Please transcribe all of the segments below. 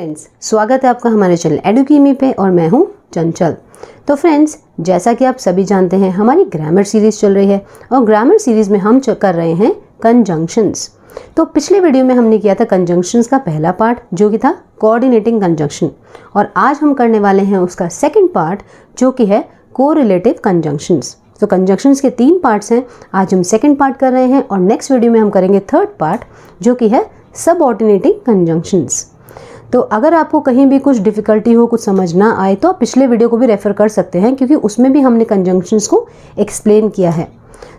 Friends, स्वागत है आपका हमारे चैनल एडुकीमी पे और मैं हूं चंचल। तो फ्रेंड्स, जैसा कि आप सभी जानते हैं हमारी ग्रामर सीरीज़ चल रही है और ग्रामर सीरीज़ में हम कर रहे हैं कंजंक्शंस। तो पिछले वीडियो में हमने किया था कंजंक्शंस का पहला पार्ट जो कि था कोऑर्डिनेटिंग कंजंक्शन, और आज हम करने वाले हैं उसका सेकेंड पार्ट जो कि है कोरिलेटिव कंजंक्शंस। तो कंजंक्शंस के 3 पार्ट्स हैं, आज हम सेकेंड पार्ट कर रहे हैं और नेक्स्ट वीडियो में हम करेंगे थर्ड पार्ट जो कि है सबऑर्डिनेटिंग कंजंक्शंस। तो अगर आपको कहीं भी कुछ डिफ़िकल्टी हो, कुछ समझ ना आए, तो आप पिछले वीडियो को भी रेफ़र कर सकते हैं क्योंकि उसमें भी हमने कंजंक्शंस को एक्सप्लेन किया है।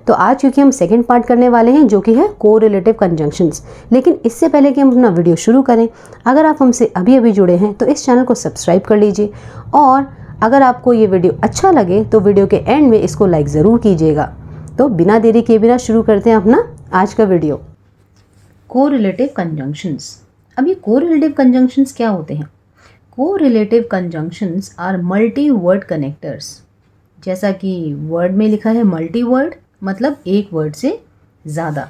तो आज क्योंकि हम सेकेंड पार्ट करने वाले हैं जो कि है कोरिलेटिव कंजंक्शंस, लेकिन इससे पहले कि हम अपना वीडियो शुरू करें, अगर आप हमसे अभी अभी जुड़े हैं तो इस चैनल को सब्सक्राइब कर लीजिए, और अगर आपको ये वीडियो अच्छा लगे तो वीडियो के एंड में इसको लाइक ज़रूर कीजिएगा। तो बिना देरी किए बिना शुरू करते हैं अपना आज का वीडियो। Correlative conjunctions. अब ये कोरिलेटिव कंजंक्शंस क्या होते हैं? Correlative conjunctions are multi word connectors. जैसा कि वर्ड में लिखा है मल्टी वर्ड, मतलब एक वर्ड से ज़्यादा।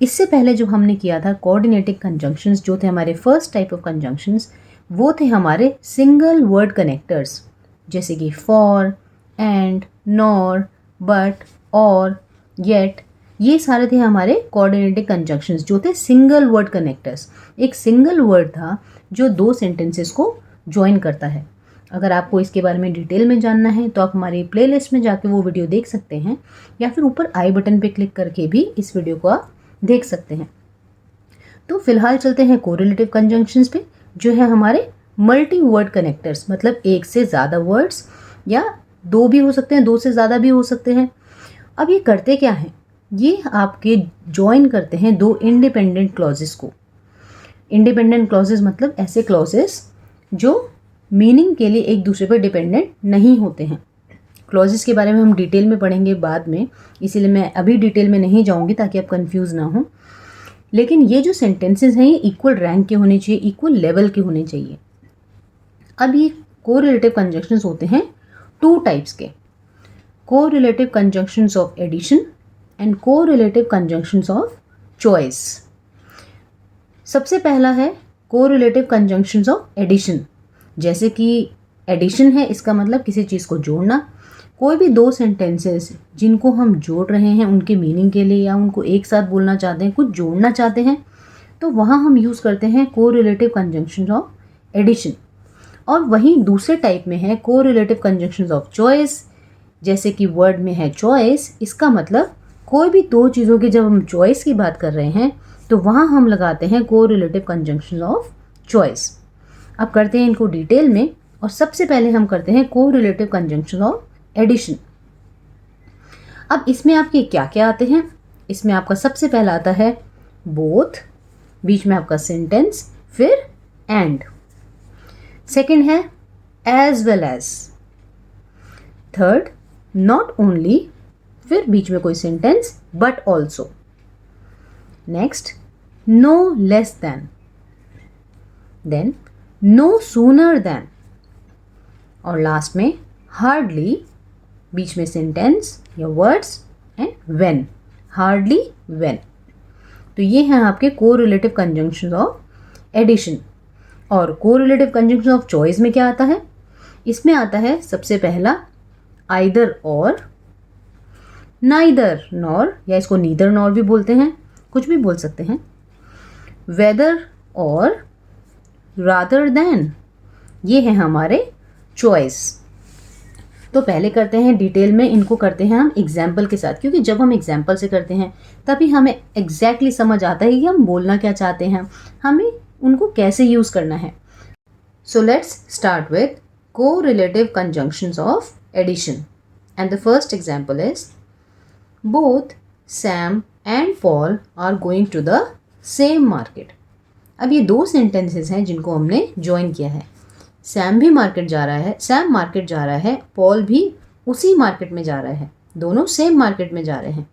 इससे पहले जो हमने किया था कोऑर्डिनेटिव कंजंक्शंस, जो थे हमारे फर्स्ट टाइप ऑफ कंजंक्शंस, वो थे हमारे सिंगल वर्ड कनेक्टर्स, जैसे कि फॉर, एंड, नॉर, बट, और, येट। ये सारे थे हमारे कोऑर्डिनेटिव कंजंक्शंस जो थे सिंगल वर्ड कनेक्टर्स। एक सिंगल वर्ड था जो 2 सेंटेंसेस को ज्वाइन करता है। अगर आपको इसके बारे में डिटेल में जानना है तो आप हमारी प्लेलिस्ट में जाके वो वीडियो देख सकते हैं, या फिर ऊपर आई बटन पे क्लिक करके भी इस वीडियो को आप देख सकते हैं। तो फिलहाल चलते हैं कोरिलेटिव कंजंक्शंस पे, जो है हमारे मल्टी वर्ड कनेक्टर्स, मतलब एक से ज़्यादा वर्ड्स, या 2 भी हो सकते हैं, 2 से ज़्यादा भी हो सकते हैं। अब ये करते क्या हैं? ये आपके ज्वाइन करते हैं 2 इंडिपेंडेंट क्लॉजेस को। इंडिपेंडेंट क्लॉजेस मतलब ऐसे क्लॉजेस जो मीनिंग के लिए एक दूसरे पर डिपेंडेंट नहीं होते हैं। क्लॉजेस के बारे में हम डिटेल में पढ़ेंगे बाद में, इसीलिए मैं अभी डिटेल में नहीं जाऊंगी ताकि आप कंफ्यूज ना हो। लेकिन ये जो सेंटेंसेस हैं ये इक्वल रैंक के होने चाहिए, इक्वल लेवल के होने चाहिए। अब ये कोरिलेटिव कंजंक्शंस होते हैं 2 टाइप्स के, correlative conjunctions of addition and correlative conjunctions of choice. सबसे पहला है कोरिलेटिव कंजंक्शंस ऑफ एडिशन। जैसे कि एडिशन है, इसका मतलब किसी चीज़ को जोड़ना। कोई भी 2 सेंटेंसेस जिनको हम जोड़ रहे हैं उनके मीनिंग के लिए, या उनको एक साथ बोलना चाहते हैं, कुछ जोड़ना चाहते हैं, तो वहाँ हम यूज़ करते हैं कोरिलेटिव कंजंक्शंस ऑफ एडिशन। और वहीं दूसरे टाइप में है कोरिलेटिव कंजंक्शंस ऑफ चॉइस। जैसे कि वर्ड में है चॉइस, इसका मतलब कोई भी 2 चीज़ों की जब हम चॉइस की बात कर रहे हैं तो वहाँ हम लगाते हैं कोरिलेटिव कंजंक्शंस ऑफ चॉइस। अब करते हैं इनको डिटेल में, और सबसे पहले हम करते हैं कोरिलेटिव कंजंक्शंस ऑफ एडिशन। अब इसमें आपके क्या क्या आते हैं? इसमें आपका सबसे पहला आता है बोथ, बीच में आपका सेंटेंस, फिर एंड। सेकंड है as well as. Third not only, फिर बीच में कोई sentence, but also. Next no less than, then no sooner than, और लास्ट में हार्डली, बीच में सेंटेंस या words, and when, hardly when. तो ये हैं आपके कोरिलेटिव कंजंक्शंस ऑफ एडिशन। और कोरिलेटिव कंजंक्शन ऑफ चॉइस में क्या आता है? इसमें आता है सबसे पहला आइदर और, नाइदर नॉर, या इसको नीदर नॉर भी बोलते हैं, कुछ भी बोल सकते हैं, वेदर और, रादर देन। ये है हमारे चॉइस। तो पहले करते हैं डिटेल में, इनको करते हैं हम एग्जाम्पल के साथ, क्योंकि जब हम एग्जाम्पल से करते हैं तभी हमें एग्जैक्टली समझ आता है कि हम बोलना क्या चाहते हैं, हमें उनको कैसे यूज़ करना है। So let's start with correlative conjunctions of addition, and the first example is both Sam and Paul are going to the same market. अब ये 2 सेंटेंसेस हैं जिनको हमने ज्वाइन किया है। सैम भी मार्केट जा रहा है, सैम मार्केट जा रहा है, पॉल भी उसी मार्केट में जा रहा है, दोनों सेम मार्केट में जा रहे हैं।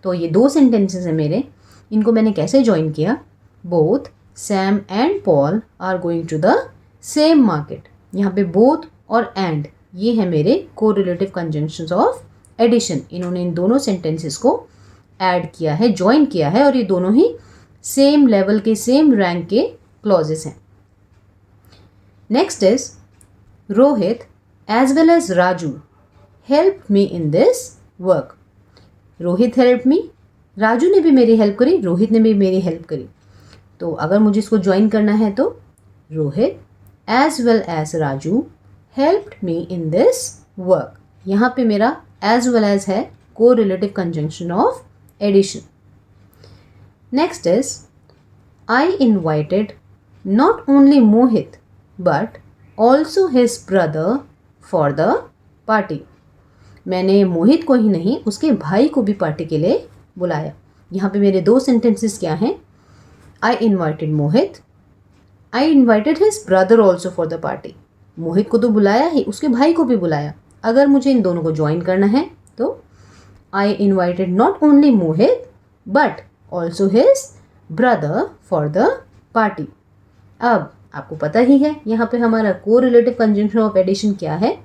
तो ये 2 सेंटेंसेस हैं मेरे, इनको मैंने कैसे ज्वाइन किया? Both Sam and Paul are going to the same market. यहाँ पे बोथ और एंड, ये है मेरे कोरिलेटिव कंजंक्शंस ऑफ एडिशन। इन्होंने इन दोनों सेंटेंसेस को ऐड किया है, ज्वाइन किया है, और ये दोनों ही सेम लेवल के, सेम रैंक के क्लॉजेस हैं। Next is Rohit as well as Raju help me in this work. Rohit help me, Raju ने भी मेरी हेल्प करी, रोहित ने भी मेरी हेल्प करी। तो अगर मुझे इसको ज्वाइन करना है तो Rohit as well as Raju helped me in this work. यहाँ पे मेरा एज वेल एज है correlative conjunction of addition. Next is I invited not only Mohit but also his brother for the party. मैंने मोहित को ही नहीं उसके भाई को भी पार्टी के लिए बुलाया। यहाँ पे मेरे दो सेंटेंसेस क्या हैं? I invited Mohit, I invited his brother also for the party. Mohit को तो बुलाया ही, उसके भाई को भी बुलाया। अगर मुझे इन दोनों को ज्वाइन करना है तो आई invited not only Mohit but also his brother for the party. अब आपको पता ही है यहाँ पे हमारा को रिलेटिव कंजंक्शन ऑफ एडिशन क्या है?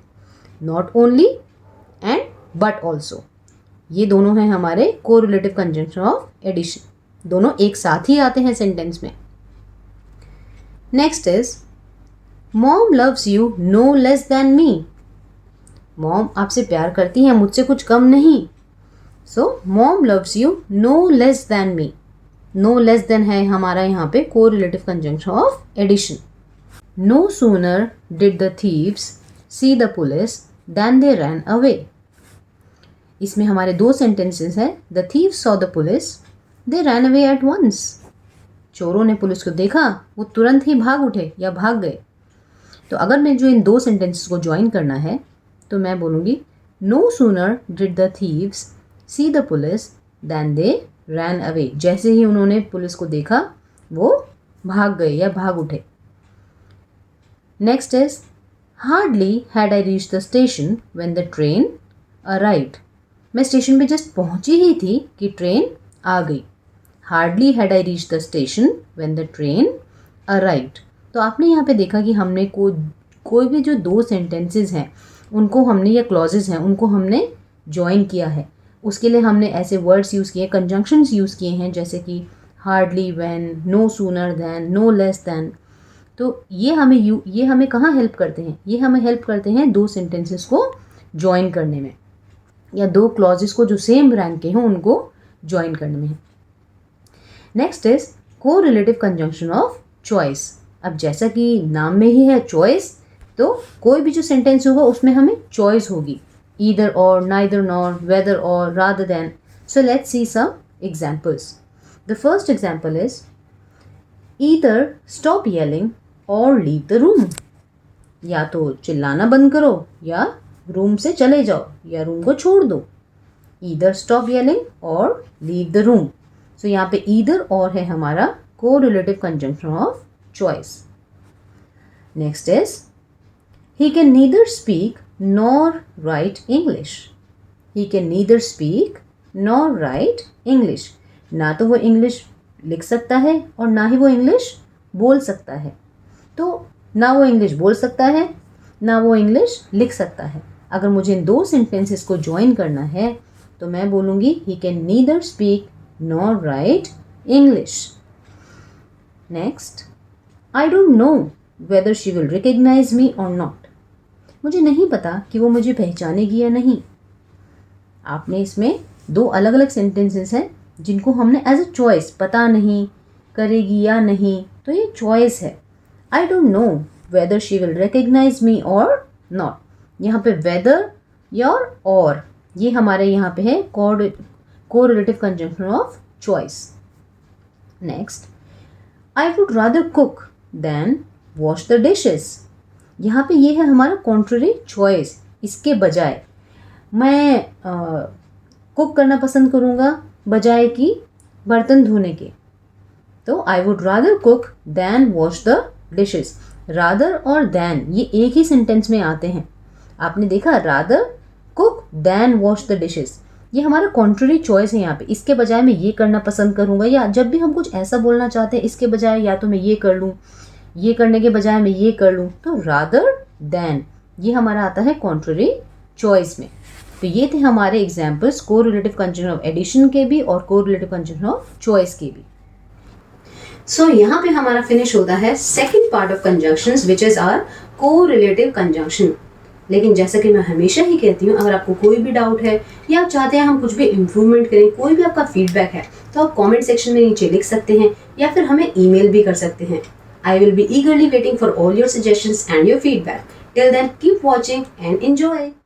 Not only and but also. ये दोनों हैं हमारे को रिलेटिव कंजंक्शन ऑफ एडिशन, दोनों एक साथ ही आते हैं सेंटेंस में। Next is mom loves you no less than me. Mom आपसे प्यार करती हैं, मुझसे कुछ कम नहीं। So mom loves you no less than me. No less than है हमारा यहाँ पे correlative conjunction of addition. No sooner did the thieves see the police than they ran away. इसमें हमारे दो सेंटेंसेस हैं। The thieves saw the police they ran away at once. चोरों ने पुलिस को देखा, वो तुरंत ही भाग उठे या भाग गए। तो अगर मैं जो इन दो सेंटेंसेस को ज्वाइन करना है तो मैं बोलूँगी no sooner did the thieves see the police than they ran away. जैसे ही उन्होंने पुलिस को देखा वो भाग गए या भाग उठे। Next is hardly had I reach the station when the train arrived. मैं स्टेशन पे जस्ट पहुंची ही थी कि ट्रेन आ गई। Hardly had I reach the station when the train arrived. तो आपने यहाँ पे देखा कि हमने कोई भी जो दो सेंटेंसेस हैं उनको हमने या क्लॉजेज हैं उनको हमने ज्वाइन किया है। उसके लिए हमने ऐसे वर्ड्स यूज़ किए, कंजंक्शंस यूज़ किए हैं, जैसे कि hardly, when, no sooner than, no less than. तो ये हमें कहाँ हेल्प करते हैं? ये हमें हेल्प करते हैं दो सेंटेंसेस को ज्वाइन करने में, या दो क्लॉजेस को जो सेम रैंक के हों उनको ज्वाइन करने में। नेक्स्ट इज को रिलेटिव कंजंक्शन ऑफ चॉइस। अब जैसा कि नाम में ही है चॉइस, तो कोई भी जो सेंटेंस होगा उसमें हमें चॉइस होगी, either or, neither nor, whether or, rather than. So let's see some examples. The first example is either stop yelling or leave the room. या तो चिल्लाना बंद करो या रूम से चले जाओ या रूम को छोड़ दो। Either stop yelling or leave the room. सो यहाँ पे ईदर और है हमारा को relative conjunction of choice. Next is he can neither speak nor right English. He can neither speak nor right English. ना तो वो इंग्लिश लिख सकता है और ना ही वो इंग्लिश बोल सकता है। तो ना वो इंग्लिश बोल सकता है ना वो इंग्लिश लिख सकता है। अगर मुझे इन दो सेंटेंसेस को ज्वाइन करना है तो मैं बोलूँगी he can neither speak nor write English. Next, I don't know whether she will recognize me or not. मुझे नहीं पता कि वो मुझे पहचानेगी या नहीं। आपने इसमें दो अलग अलग सेंटेंसेस हैं जिनको हमने एज अ चॉइस, पता नहीं करेगी या नहीं, तो ये चॉइस है। I don't know whether she will recognize me or not. यहाँ पे whether या और ये हमारे यहाँ पे है correlative conjunction of choice. Next, I would rather cook than wash the dishes. यहाँ पे ये है हमारा contrary choice। इसके बजाय मैं कुक करना पसंद करूँगा बजाय कि बर्तन धोने के। तो I would rather cook than wash the dishes. rather और than ये एक ही सेंटेंस में आते हैं। आपने देखा rather cook than wash the dishes, ये हमारा कॉन्ट्ररी चॉइस है। यहाँ पे इसके बजाय मैं ये करना पसंद करूँगा, या जब भी हम कुछ ऐसा बोलना चाहते हैं इसके बजाय या तो मैं ये कर लूँ, ये करने के बजाय मैं ये कर लूँ, तो रादर देन ये हमारा आता है कॉन्ट्ररी चॉइस में। तो ये थे हमारे एग्जाम्पल्स को रिलेटिव कंजंक्शन ऑफ एडिशन के भी और को रिलेटिव कंजंक्शन ऑफ चॉइस के भी। सो यहाँ पे हमारा फिनिश होता है second part of conjunctions which is our correlative conjunction. लेकिन जैसा कि मैं हमेशा ही कहती हूँ, अगर आपको कोई भी डाउट है या आप चाहते हैं हम कुछ भी इम्प्रूवमेंट करें, कोई भी आपका फीडबैक है, तो आप कमेंट सेक्शन में नीचे लिख सकते हैं या फिर हमें ईमेल भी कर सकते हैं। I will be eagerly waiting for all your suggestions and your feedback. Till then, keep watching and enjoy.